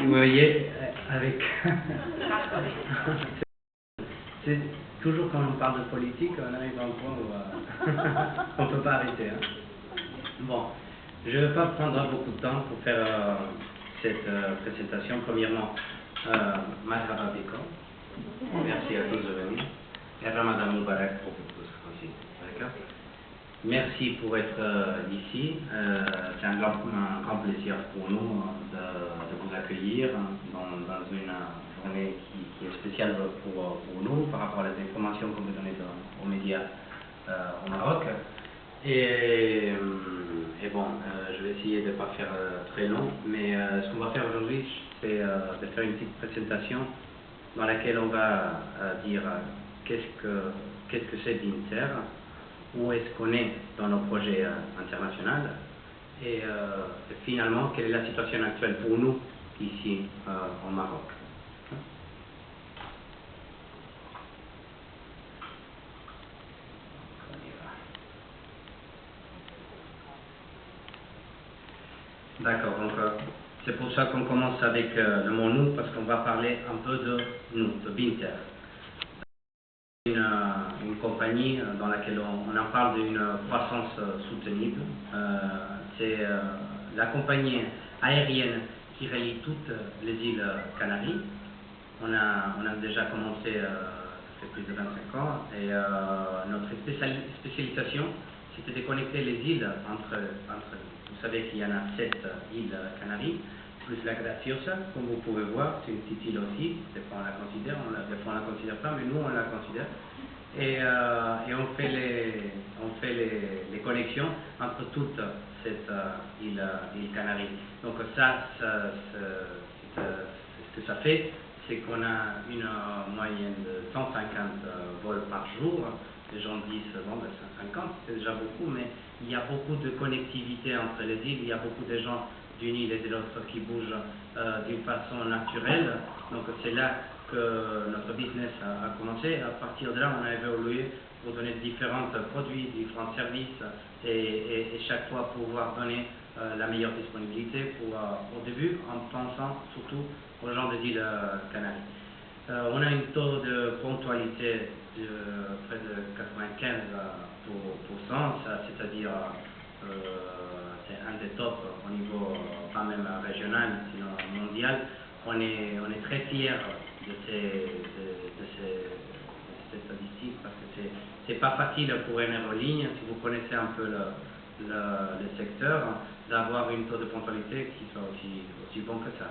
Vous voyez, avec... C'est toujours quand on parle de politique, on arrive à un point où on ne peut pas arrêter. Hein. Bon, je ne vais pas prendre beaucoup de temps pour faire cette présentation. Premièrement, Marhaba bikum. Merci à tous de venir. Et Ramadan Mubarak pour vous tous aussi. D'accord? Merci pour être ici. C'est un grand plaisir pour nous de vous accueillir dans une journée qui est spéciale pour nous par rapport à les informations que vous donnez aux médias au Maroc. Et bon, je vais essayer de ne pas faire très long, mais ce qu'on va faire aujourd'hui, c'est de faire une petite présentation dans laquelle on va dire qu'est-ce que c'est d'Inter, où est-ce qu'on est dans nos projets internationaux et finalement quelle est la situation actuelle pour nous ici au Maroc. D'accord, donc c'est pour ça qu'on commence avec le mot nous, parce qu'on va parler un peu de nous, de Binter. Une compagnie dans laquelle on en parle d'une croissance soutenable. C'est la compagnie aérienne qui relie toutes les îles Canaries. On a déjà commencé, ça fait plus de 25 ans, et notre spécialisation, c'était de connecter les îles entre vous savez qu'il y en a 7 îles Canaries, plus la Graciosa, comme vous pouvez voir, c'est une petite île aussi, des fois on la considère, des fois on la considère pas, mais nous on la considère. Et on fait les connexions entre toutes cette île Canaries. Donc ça ce que ça fait, c'est qu'on a une moyenne de 150 vols par jour. Les gens disent, bon, ben 150, c'est déjà beaucoup, mais il y a beaucoup de connectivité entre les îles, il y a beaucoup de gens d'une île et de l'autre qui bougent d'une façon naturelle. Donc c'est là que notre business a commencé. À partir de là, on a évolué pour donner différents produits, différents services et chaque fois pouvoir donner la meilleure disponibilité au début en pensant surtout aux gens des îles Canaries. On a un taux de ponctualité de près de 95%, c'est-à-dire c'est un des tops au niveau pas même régional, sinon mondial. On est très fiers de ces statistiques parce que c'est pas facile pour une aéroligne, si vous connaissez un peu le secteur, d'avoir une taux de ponctualité qui soit aussi bon que ça.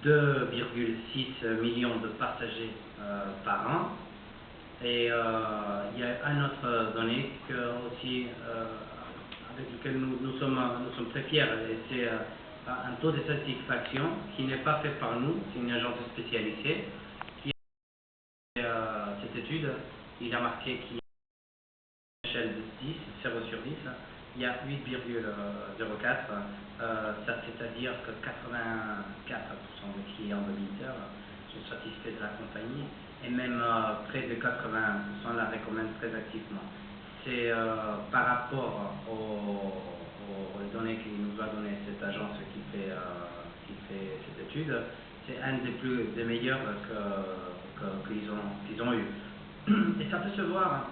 2,6 millions de passagers par an. Et il y a une autre donnée aussi avec laquelle nous sommes très fiers, et c'est un taux de satisfaction qui n'est pas fait par nous, c'est une agence spécialisée qui a fait cette étude. Il a marqué qu'il y a une échelle de 10, 0 sur 10, il y a 8,04, c'est-à-dire que 84% des clients de Binter sont satisfaits de la compagnie et même près de 80% la recommandent très activement. C'est par rapport aux données qu'il nous a donné cette agence qui fait cette étude, c'est un des meilleurs qu'ils ont eu. Et ça peut se voir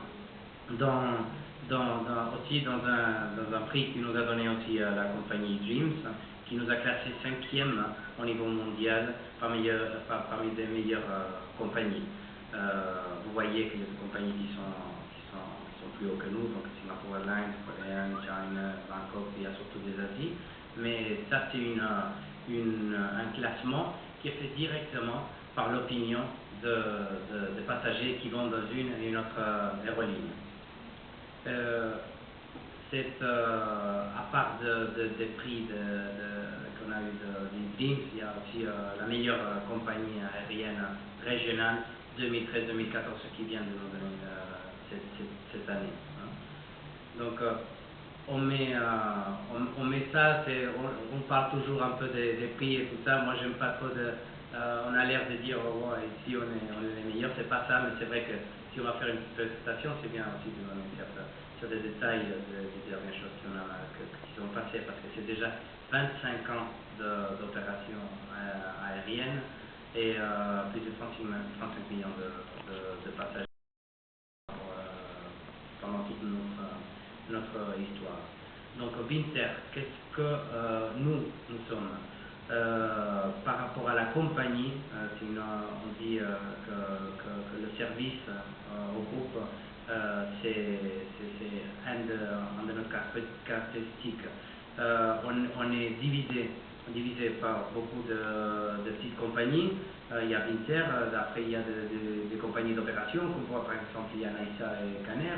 aussi dans un prix qui nous a donné aussi la compagnie Dreams, qui nous a classé 5e au niveau mondial parmi les meilleures compagnies. Vous voyez qu'il y a des compagnies qui sont plus haut que nous, donc Singapore Airlines, Korean, China, Bangkok, il y a surtout des Asies, mais ça c'est un classement qui est fait directement par l'opinion des passagers qui vont dans une et une autre aéroligne. À part des prix qu'on a eu du Dreams, il y a aussi la meilleure compagnie aérienne régionale 2013-2014 qui vient de nous donner cette année. Donc on met ça, on parle toujours un peu des prix et tout ça. Moi j'aime pas trop on a l'air de dire oh, ici on est les meilleurs, c'est pas ça, mais c'est vrai que si on va faire une petite présentation, c'est bien aussi de donner sur des détails des dernières choses qui sont passées, parce que c'est déjà 25 ans d'opération aérienne et plus de 35 millions de passagers pendant toute notre histoire. Donc Binter, qu'est-ce que nous sommes par rapport à la compagnie, on dit que le service au groupe, c'est un de nos caractéristiques. On est divisé par beaucoup de petites compagnies. Il y a Binter, après il y a des compagnies d'opération, comme par exemple il y a Naïsa et Caner.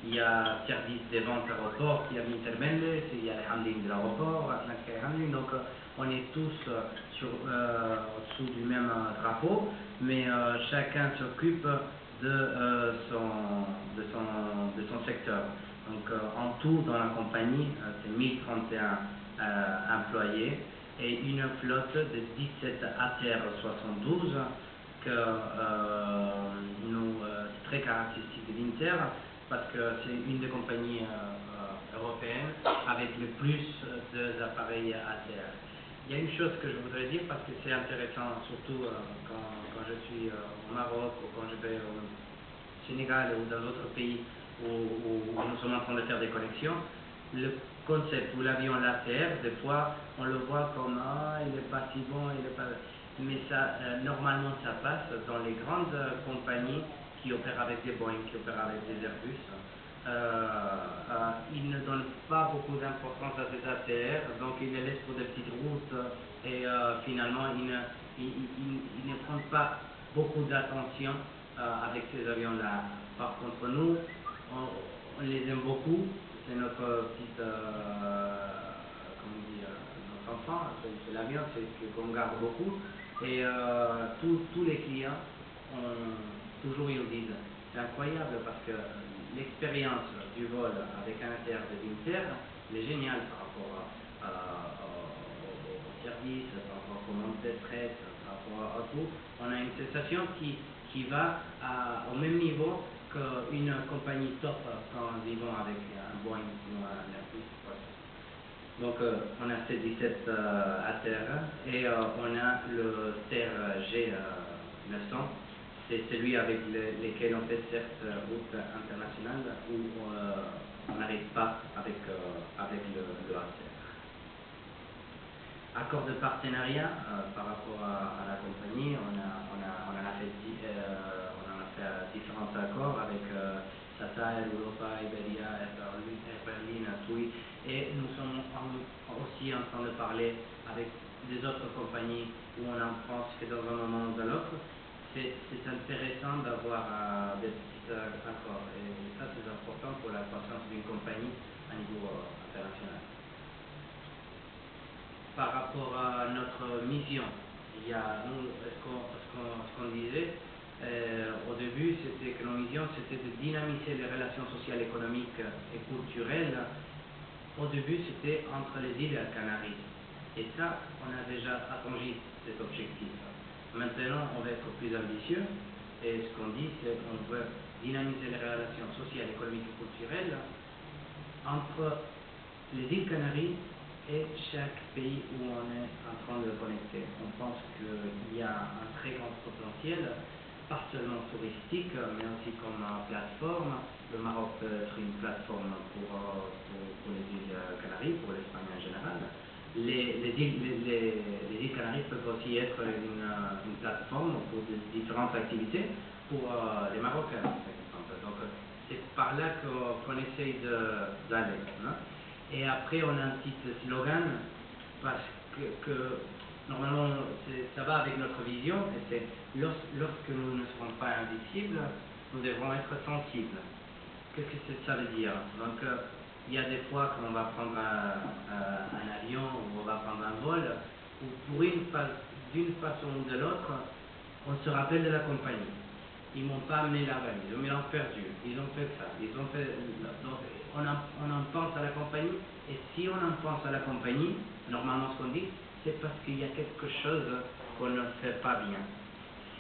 Il y a service des ventes aéroport, il y a Binter Mendes, il y a les handling de l'aéroport, donc on est tous sous du même drapeau, mais chacun s'occupe de son secteur. Donc en tout dans la compagnie, c'est 1031 employés et une flotte de 17 ATR-72 que c'est très caractéristique de Binter parce que c'est une des compagnies européennes avec le plus d'appareils ATR. Il y a une chose que je voudrais dire parce que c'est intéressant, surtout quand je suis au Maroc ou quand je vais au Sénégal ou dans d'autres pays où nous sommes en train de faire des connexions. Le concept ou l'avion l'ATR, des fois on le voit comme il n'est pas si bon, il est pas... mais ça, normalement ça passe dans les grandes compagnies qui opèrent avec des Boeing, qui opèrent avec des Airbus. Ils ne donnent pas beaucoup d'importance à ces ATR, donc ils les laissent pour des petites routes et finalement ils ne prennent pas beaucoup d'attention avec ces avions-là. Par contre nous, on les aime beaucoup, c'est notre petite, comment on dit, notre enfant, c'est l'avion, c'est ce qu'on garde beaucoup et tous les clients toujours ils le disent. C'est incroyable parce que l'expérience du vol avec un ATR de Binter, elle est géniale par rapport au service, par rapport au monde de traite, par rapport à tout. On a une sensation qui va au même niveau qu'une compagnie top quand ils vont avec un Boeing ou un Airbus. Donc on a ces 17 ATR et on a le TER G900. C'est celui avec lequel on fait cette route internationale où on n'arrive pas avec le ATR. Accord de partenariat par rapport à la compagnie, on en a fait différents accords avec SATA, Europa, Iberia, Air Berlin, TUI, et nous sommes aussi en train de parler avec des autres compagnies où on en pense que dans un moment ou dans l'autre. C'est intéressant d'avoir des petits accords et ça c'est important pour la croissance d'une compagnie à niveau international. Par rapport à notre mission, il y a ce qu'on disait au début, c'était que nos missions c'était de dynamiser les relations sociales, économiques et culturelles. Au début c'était entre les îles Canaries et ça on a déjà atteint cet objectif. Maintenant, on va être plus ambitieux et ce qu'on dit, c'est qu'on veut dynamiser les relations sociales, économiques et culturelles entre les îles Canaries et chaque pays où on est en train de connecter. On pense qu'il y a un très grand potentiel, pas seulement touristique, mais aussi comme plateforme. Le Maroc peut être une plateforme pour les îles Canaries, pour l'Espagne en général. Les îles Canaries peuvent aussi être une plateforme pour différentes activités pour les Marocains, par exemple. Donc c'est par là qu'on essaye d'aller. Hein. Et après on a un petit slogan parce que normalement ça va avec notre vision et c'est lorsque nous ne serons pas invisibles, nous devrons être sensibles. Qu'est-ce que ça veut dire? Donc, il y a des fois qu'on va prendre un avion ou on va prendre un vol, où d'une façon ou de l'autre, on se rappelle de la compagnie. Ils m'ont pas amené la valise, ils m'ont perdu, ils ont fait ça, ils ont fait... Donc, on en pense à la compagnie, et si on en pense à la compagnie, normalement ce qu'on dit, c'est parce qu'il y a quelque chose qu'on ne fait pas bien.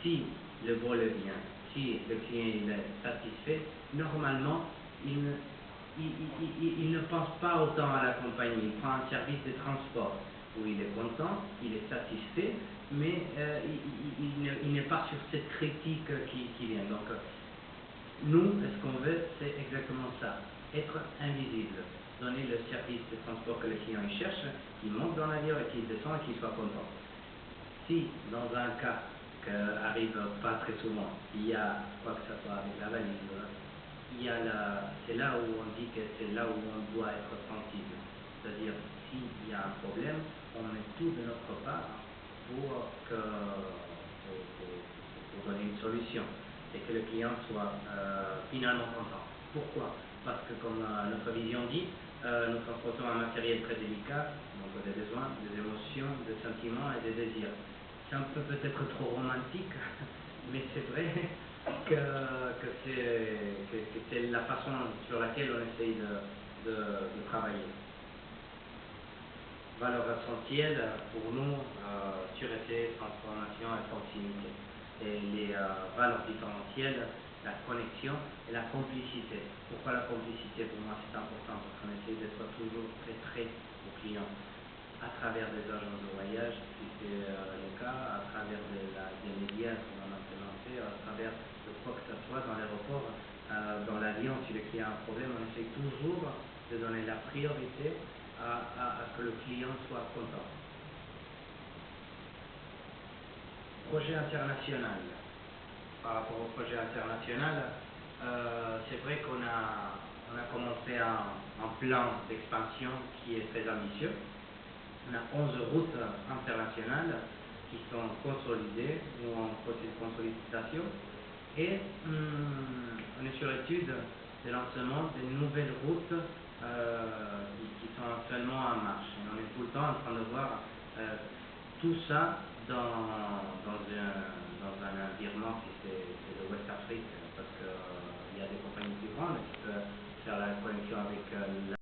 Si le vol est bien, si le client est satisfait, normalement, il ne pense pas autant à la compagnie, il prend un service de transport. où il est content, il est satisfait, mais il n'est pas sur cette critique qui vient. Donc, nous, ce qu'on veut, c'est exactement ça, être invisible, donner le service de transport que le client cherche, qu'il monte dans l'avion et qu'il descend et qu'il soit content. Si, dans un cas qui arrive pas très souvent, il y a quoi que ce soit avec la valise, c'est là où on dit que c'est là où on doit être sensible. C'est-à-dire, s'il y a un problème, on met tout de notre part pour donner une solution et que le client soit finalement content. Pourquoi? Parce que comme notre vision dit, nous transportons un matériel très délicat, donc des besoins, des émotions, des sentiments et des désirs. C'est un peu peut-être trop romantique, mais c'est vrai que c'est la façon sur laquelle on essaye de travailler. Valeurs essentielles pour nous, sûreté, transformation et proximité. Et les valeurs différentielles, la connexion et la complicité. Pourquoi la complicité? Pour moi c'est important parce qu'on essaie d'être toujours très près aux clients, à travers des agences de voyage, si c'est le cas, à travers des médias qu'on a maintenant fait, à travers de quoi que ce soit dans l'aéroport, dans l'avion, si le client a un problème, on essaie toujours de donner la priorité à que le client soit content. Projet international. Par rapport au projet international, c'est vrai qu'on a commencé un plan d'expansion qui est très ambitieux. On a 11 routes internationales qui sont consolidées ou en processus de consolidation et on est sur l'étude de lancement des nouvelles routes qui sont actuellement en marche. Et on est tout le temps en train de voir tout ça dans un environnement qui c'est le West Afrique parce qu'il y a des compagnies plus grandes qui peuvent faire la connexion avec